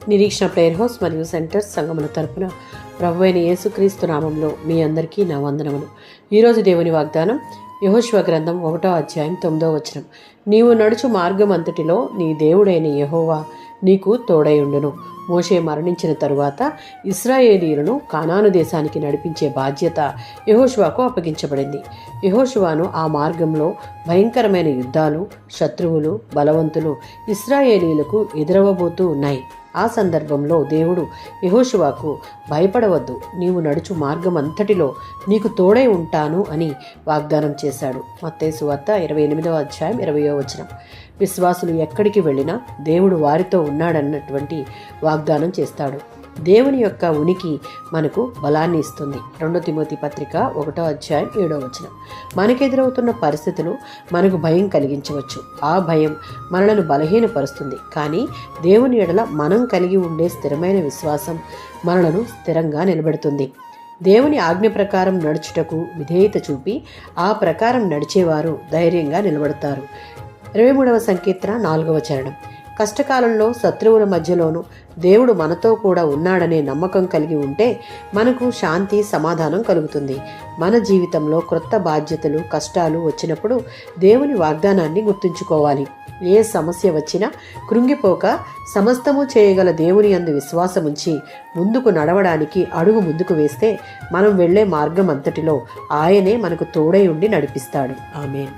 నిరీక్షణ prayer house మరియు centres సంఘముల తరపున ప్రభువైన యేసుక్రీస్తు నామంలో మీ అందరికీ నా వందనములు. ఈరోజు దేవుని వాగ్దానం యెహోషువ గ్రంథం 1వ అధ్యాయం 9వ వచనం. నీవు నడుచు మార్గం అంతటిలో నీ దేవుడైన యెహోవా నీకు తోడైయుండును. మోషే మరణించిన తరువాత ఇశ్రాయేలీయులను కానాను దేశానికి నడిపించే బాధ్యత యెహోషువకు అప్పగించబడింది. యెహోషువను ఆ మార్గంలో భయంకరమైన యుద్ధాలు, శత్రువులు, బలవంతులు ఇశ్రాయేలీయులకు ఎదురవబోతూ ఉన్నాయి. ఆ సందర్భంలో దేవుడు యెహోషువకు భయపడవద్దు, నీవు నడుచు మార్గం అంతటిలో నీకు తోడై ఉంటాను అని వాగ్దానం చేశాడు. మత్తయి సువార్త 28వ అధ్యాయం 20వ వచనం. విశ్వాసులు ఎక్కడికి వెళ్ళినా దేవుడు వారితో ఉన్నాడన్నటువంటి వాగ్దానం చేస్తాడు. దేవుని యొక్క ఉనికి మనకు బలాన్ని ఇస్తుంది. 2 తిమోతి పత్రిక 1వ అధ్యాయం 7వ వచనం. మనకెదురవుతున్న పరిస్థితులు మనకు భయం కలిగించవచ్చు. ఆ భయం మనలను బలహీనపరుస్తుంది. కానీ దేవుని ఎడల మనం కలిగి ఉండే స్థిరమైన విశ్వాసం మనలను స్థిరంగా నిలబెడుతుంది. దేవుని ఆజ్ఞ ప్రకారం నడుచుటకు విధేయత చూపి ఆ ప్రకారం నడిచేవారు ధైర్యంగా నిలబడతారు. 23వ సంకీర్తన 4వ చరణం. కష్టకాలంలో శత్రువుల మధ్యలోనూ దేవుడు మనతో కూడా ఉన్నాడనే నమ్మకం కలిగి ఉంటే మనకు శాంతి, సమాధానం కలుగుతుంది. మన జీవితంలో క్రొత్త బాధ్యతలు, కష్టాలు వచ్చినప్పుడు దేవుని వాగ్దానాన్ని గుర్తుంచుకోవాలి. ఏ సమస్య వచ్చినా కృంగిపోక సమస్తము చేయగల దేవుని యందు విశ్వాసముంచి ముందుకు నడవడానికి అడుగు ముందుకు వేస్తే మనం వెళ్ళే మార్గం అంతటిలో ఆయనే మనకు తోడై ఉండి నడిపిస్తాడు. ఆమేన్.